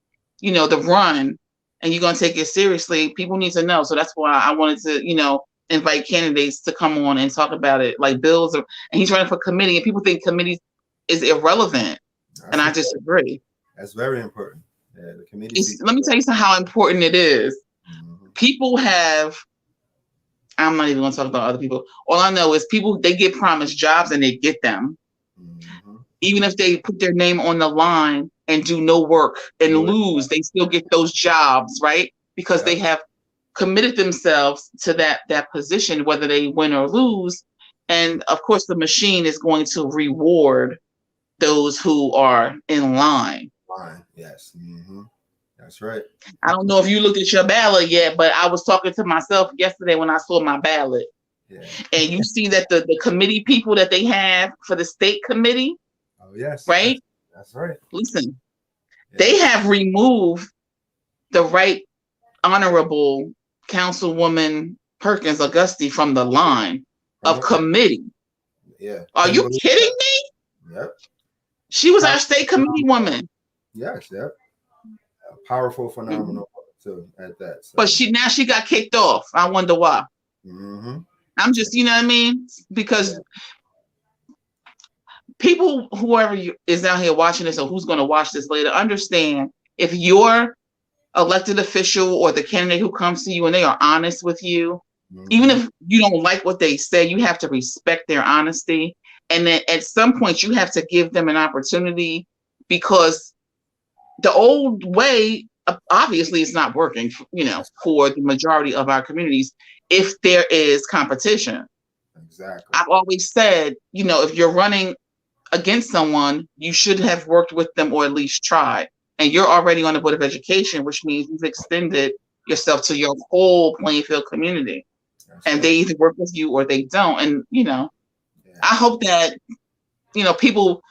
the run, and you're going to take it seriously, people need to know. So that's why I wanted to, invite candidates to come on and talk about it. Like Bill's, and he's running for committee, and people think committees is irrelevant. And I disagree. That's very important. Yeah, the committee seat. Let me tell you how important it is. Mm-hmm. People have, I'm not even going to talk about other people. All I know is people, they get promised jobs and they get them. Mm-hmm. Even if they put their name on the line and do no work and lose, they still get those jobs, right? Because they have committed themselves to that position, whether they win or lose. And of course, the machine is going to reward those who are in line. Yes. Mm-hmm. That's right. I don't know if you looked at your ballot yet, but I was talking to myself yesterday when I saw my ballot. Yeah. And you see that the committee people that they have for the state committee. Oh, yes. Right? That's right. Listen, they have removed the Right Honorable Councilwoman Perkins Auguste from the line of committee. Yeah. Are you kidding me? Yep. She was our state committee woman. Yes. Yep. Powerful, phenomenal too at that. So. But she got kicked off. I wonder why. Mm-hmm. I'm just, you know what I mean? Because people, whoever is out here watching this or who's going to watch this later, understand if your elected official or the candidate who comes to you and they are honest with you, even if you don't like what they say, you have to respect their honesty. And then at some point you have to give them an opportunity, because the old way obviously is not working, for the majority of our communities if there is competition. Exactly. I've always said, if you're running against someone, you should have worked with them or at least tried. And you're already on the Board of Education, which means you've extended yourself to your whole Plainfield community. And they either work with you or they don't. And, I hope that, people,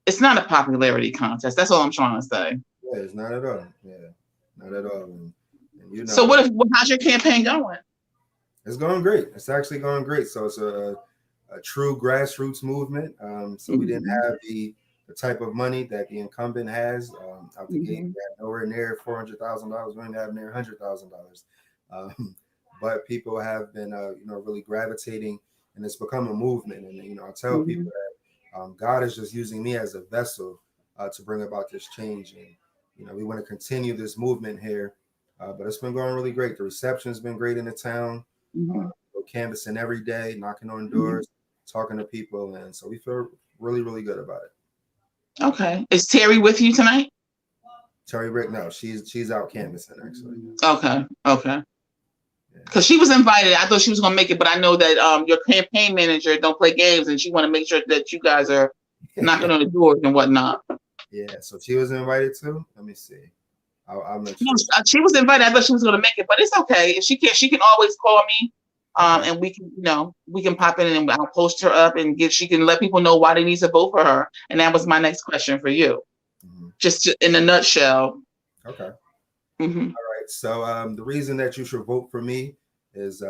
it's not a popularity contest. That's all I'm trying to say. Yeah, it's not at all. Yeah, not at all. And so how's your campaign going? It's going great. It's actually going great. So it's a true grassroots movement. So we didn't have the type of money that the incumbent has out the gate. We had nowhere near $400,000. We didn't have near $100,000. But people have been, really gravitating, and it's become a movement. And I tell people that God is just using me as a vessel to bring about this change. And we want to continue this movement here. But it's been going really great. The reception has been great in the town. We're canvassing every day, knocking on doors, talking to people, and so we feel really, really good about it. Okay. Is Terry with you tonight? Terry Rick, no, she's out canvassing actually. Okay. Because she was invited. I thought she was gonna make it, but I know that your campaign manager don't play games, and she want to make sure that you guys are knocking on the doors and whatnot. Yeah, so she was invited too. Let me see. I'll make sure. No, she was invited. I thought she was gonna make it, but it's okay. If she can't, she can always call me. And we can pop in and I'll post her up and she can let people know why they need to vote for her. And that was my next question for you. Just in a nutshell. Okay. All right. So the reason that you should vote for me is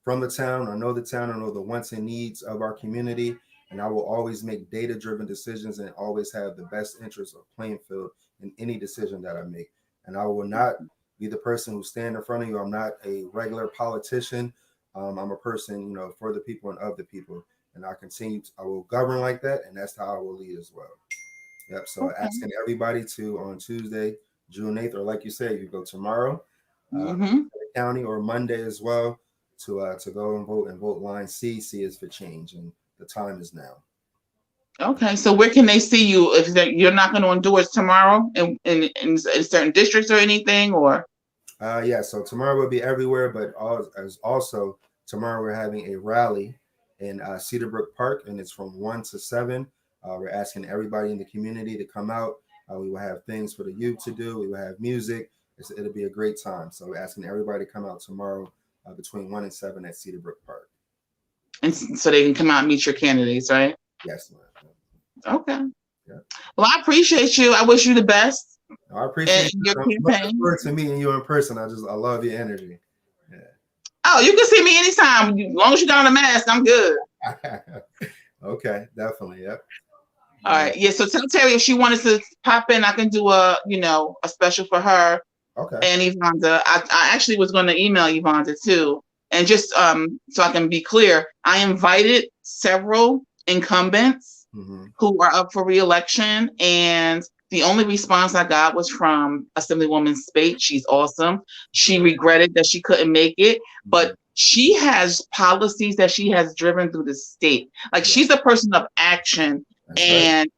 from the town. I know the town. I know the wants and needs of our community. And I will always make data-driven decisions and always have the best interest of Plainfield in any decision that I make. And I will not be the person who stand in front of you. I'm not a regular politician. I'm a person, for the people and of the people. And I will govern like that. And that's how I will lead as well. Yep. So asking everybody to on Tuesday, June 8th, or like you said, you go tomorrow, the county, or Monday as well, to go and vote line C. C is for change. And the time is now. Okay. So where can they see you if you're knocking on doors tomorrow in certain districts or anything, or? Yeah, so tomorrow will be everywhere, but also tomorrow we're having a rally in Cedarbrook Park, and it's from 1 to 7. We're asking everybody in the community to come out. We will have things for the youth to do. We will have music. It'll be a great time. So we're asking everybody to come out tomorrow between 1 and 7 at Cedarbrook Park. And so they can come out and meet your candidates, right? Yes, ma'am. Okay. Yeah. Well, I appreciate you. I wish you the best. I appreciate your campaign. To meeting you in person. I love your energy. Yeah. Oh, you can see me anytime. As long as you got on a mask, I'm good. Okay, definitely. Yep. All right. Yeah. So tell Terry if she wanted to pop in, I can do a special for her. Okay. And Yvonne, I actually was going to email Yvonne too. And just so I can be clear, I invited several incumbents who are up for re-election, and The only response I got was from Assemblywoman Spate. She's awesome. She regretted that she couldn't make it, but she has policies that she has driven through the state. Like, she's a person of action. That's and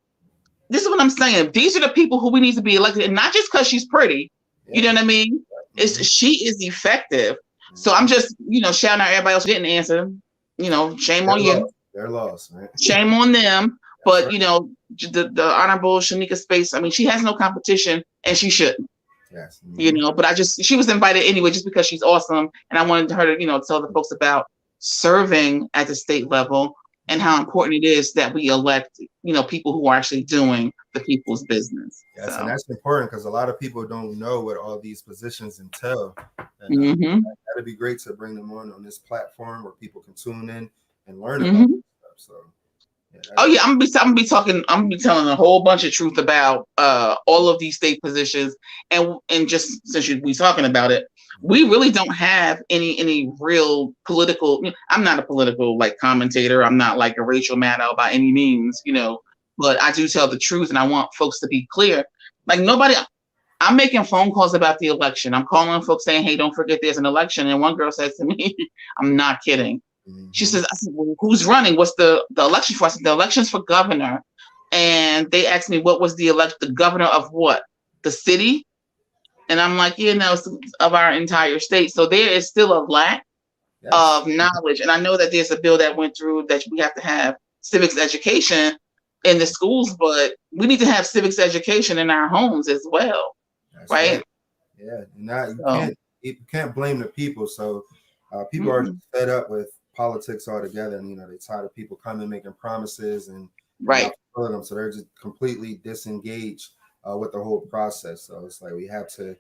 this is what I'm saying. These are the people who we need to be elected, and not just because she's pretty. You know what I mean? She is effective. So I'm just, shouting out everybody else who didn't answer. Shame on you. They're lost, right? Shame on them. But the Honorable Shanika Space, I mean, she has no competition, and she shouldn't. Yes. But she was invited anyway, just because she's awesome, and I wanted her to, tell the folks about serving at the state level and how important it is that we elect, people who are actually doing the people's business. Yes, and that's important because a lot of people don't know what all these positions entail. And that'd be great to bring them on this platform where people can tune in and learn about this stuff. So. Yeah, I'm gonna be telling a whole bunch of truth about all of these state positions, and just since we talking about it, we really don't have any real political. I'm not a political commentator. I'm not like a Rachel Maddow by any means, but I do tell the truth, and I want folks to be clear. Like, nobody. I'm making phone calls about the election. I'm calling folks saying, "Hey, don't forget there's an election." And one girl says to me, "I'm not kidding." She says, I said, well, who's running? What's the election for? I said, the election's for governor. And they asked me, what was the governor of what? The city? And I'm like, it's of our entire state. So there is still a lack of knowledge. And I know that there's a bill that went through that we have to have civics education in the schools, but we need to have civics education in our homes as well. That's right? Yeah. Now you can't blame the people. So people are fed up with politics altogether, and they're tired of people coming making promises and not fulfilling them, so they're just completely disengaged with the whole process. So it's like we have to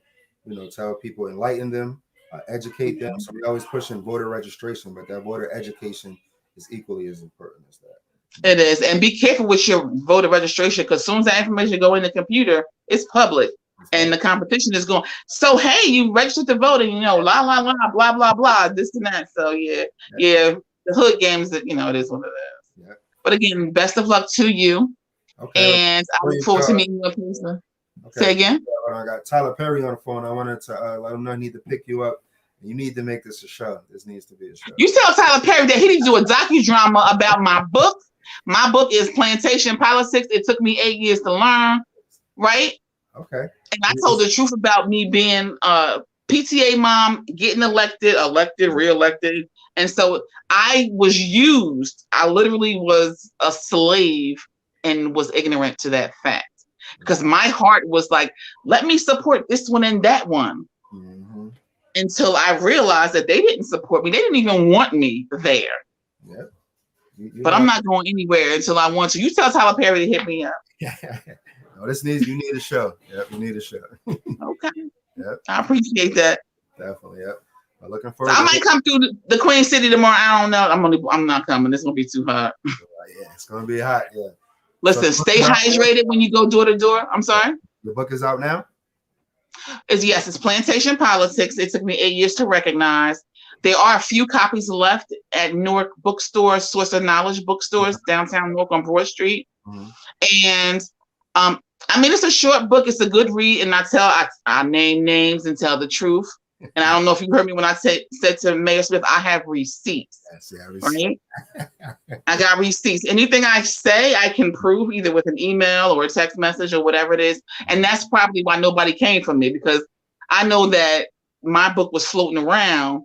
tell people, enlighten them, educate them. So we always pushing voter registration, but that voter education is equally as important as that. It is. And be careful with your voter registration, because as soon as that information go in the computer, it's public. And the competition is going, so hey, you registered to vote, and la la la blah blah blah, this and that. So yeah, the hood games, that it is what it is. Yeah. But again, best of luck to you. Okay. And I look forward to meeting you in person. Okay. Say again. I got Tyler Perry on the phone. I wanted to let him know I need to pick you up. You need to make this a show. This needs to be a show. You tell Tyler Perry that he needs to do a docudrama about my book. My book is Plantation Politics. It took me 8 years to learn. Right. Okay. And I told the truth about me being a PTA mom, getting elected, reelected. And so I was used. I literally was a slave and was ignorant to that fact, because my heart was like, let me support this one and that one. Until I realized that they didn't support me. They didn't even want me there. Yep. But I'm not going anywhere until I want to. You tell Tyler Perry to hit me up. No, you need a show. Yep, you need a show. Okay. Yep. I appreciate that. Definitely. Yep. I'm looking forward. So I might come through the Queen City tomorrow. I don't know. I'm not coming. It's gonna be too hot. Yeah, it's gonna be hot. Yeah. Listen, stay hydrated when you go door to door. I'm sorry. The book is out now? It's Plantation Politics. It took me 8 years to recognize. There are a few copies left at Newark bookstores, Source of Knowledge bookstores, downtown Newark on Broad Street. And it's a short book. It's a good read, and I name names and tell the truth. And I don't know if you heard me when I said to Mayor Smith, I have receipts. Yes, receipts. Right? I got receipts. Anything I say, I can prove either with an email or a text message or whatever it is. And that's probably why nobody came from me, because I know that my book was floating around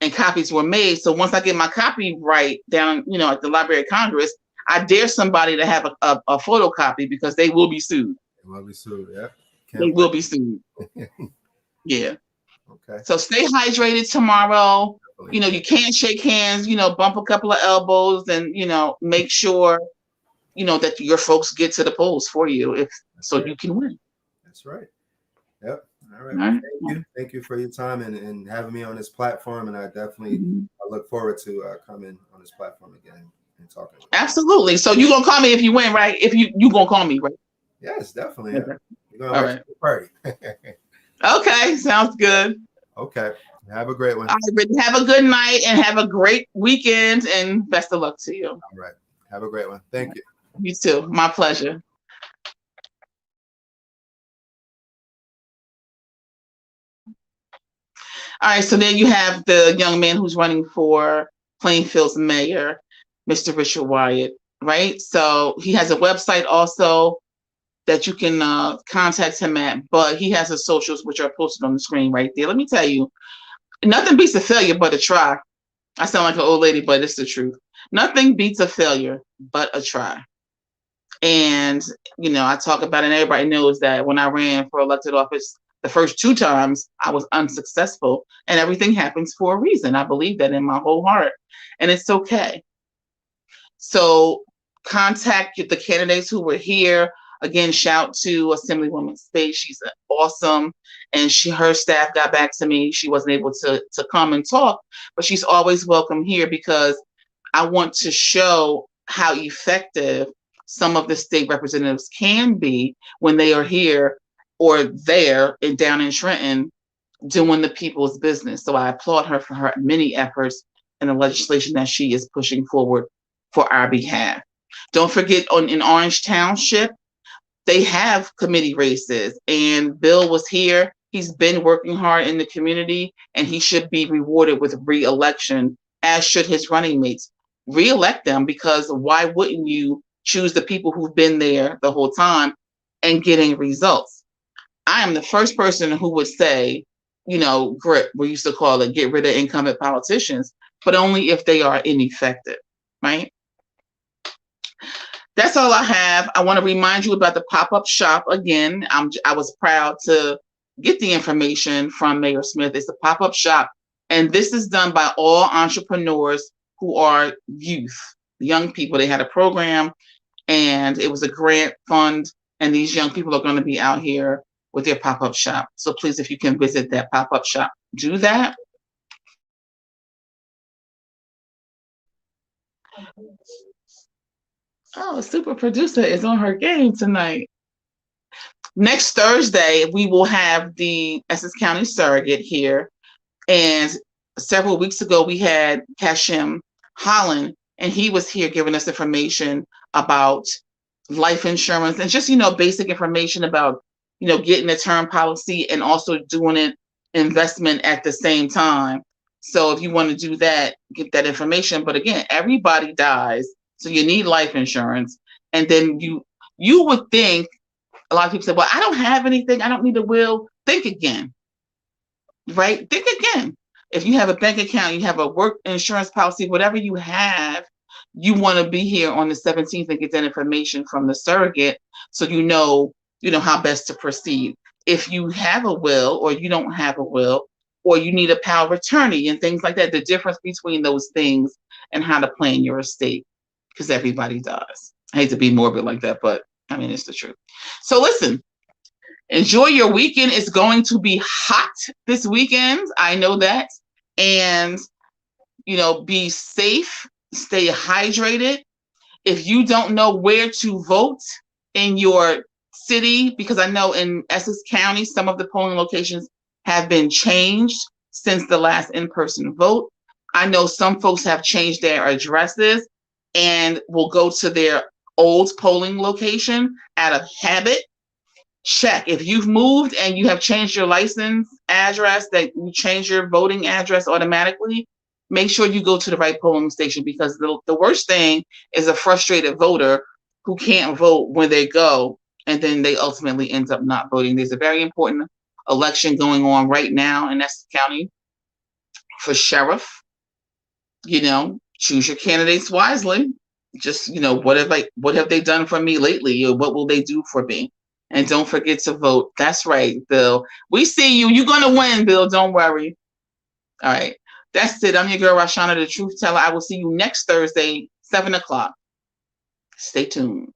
and copies were made. So once I get my copyright down, at the Library of Congress, I dare somebody to have a photocopy, because they will be sued. They will be sued, yeah. They will be sued. Yeah. Okay. So stay hydrated tomorrow. You can't shake hands, bump a couple of elbows, and, make sure, that your folks get to the polls for you you can win. That's right. Yep. All right. Thank you for your time and having me on this platform. And I definitely I look forward to coming on this platform again and talking. Absolutely. So you're going to call me if you win, right? If you going to call me, right? Yes, definitely. Okay. You're going to the party. Okay, sounds good. Okay, have a great one. All right, have a good night and have a great weekend, and best of luck to you. All right, have a great one. Thank you. You too. My pleasure. All right, so then you have the young man who's running for Plainfield's mayor, Mr. Richard Wyatt, right? So he has a website also that you can contact him at, but he has his socials, which are posted on the screen right there. Let me tell you, nothing beats a failure but a try. I sound like an old lady, but it's the truth. Nothing beats a failure but a try. And, I talk about it, and everybody knows that when I ran for elected office, the first 2 times I was unsuccessful, and everything happens for a reason. I believe that in my whole heart, and it's okay. So contact the candidates who were here. Again, shout to Assemblywoman Space. She's awesome. And her staff got back to me. She wasn't able to come and talk, but she's always welcome here because I want to show how effective some of the state representatives can be when they are here or there down in Trenton doing the people's business. So I applaud her for her many efforts and the legislation that she is pushing forward for our behalf. Don't forget in Orange Township, they have committee races, and Bill was here. He's been working hard in the community, and he should be rewarded with re-election, as should his running mates. Re-elect them, because why wouldn't you choose the people who've been there the whole time and getting results? I am the first person who would say, GRIP, we used to call it, get rid of incumbent politicians, but only if they are ineffective, right? That's all I have. I want to remind you about the pop-up shop again. I was proud to get the information from Mayor Smith. It's a pop-up shop, and this is done by all entrepreneurs who are youth, young people. They had a program, and it was a grant fund, and these young people are going to be out here with their pop-up shop. So please, if you can visit that pop-up shop, do that. Oh, super producer is on her game tonight. Next Thursday, we will have the Essex County Surrogate here. And several weeks ago, we had Kashim Holland, and he was here giving us information about life insurance and just, basic information about, getting a term policy and also doing an investment at the same time. So if you want to do that, get that information. But again, everybody dies. So you need life insurance. And then you would think, a lot of people say, well, I don't have anything. I don't need a will. Think again, right? Think again. If you have a bank account, you have a work insurance policy, whatever you have, you want to be here on the 17th and get that information from the surrogate so you know how best to proceed. If you have a will or you don't have a will, or you need a power of attorney and things like that, the difference between those things and how to plan your estate. Because everybody does. I hate to be morbid like that, but I mean, it's the truth. So listen, enjoy your weekend. It's going to be hot this weekend. I know that. And, be safe, stay hydrated. If you don't know where to vote in your city, because I know in Essex County, some of the polling locations have been changed since the last in-person vote. I know some folks have changed their addresses and will go to their old polling location out of habit. Check. If you've moved and you have changed your license address, that you change your voting address automatically, make sure you go to the right polling station, because the worst thing is a frustrated voter who can't vote when they go, and then they ultimately end up not voting. There's a very important election going on right now in Essex County for sheriff. Choose your candidates wisely. Just, what have they done for me lately? Or what will they do for me? And don't forget to vote. That's right, Bill. We see you. You're going to win, Bill. Don't worry. All right. That's it. I'm your girl, Rashana, the Truth Teller. I will see you next Thursday, 7 o'clock. Stay tuned.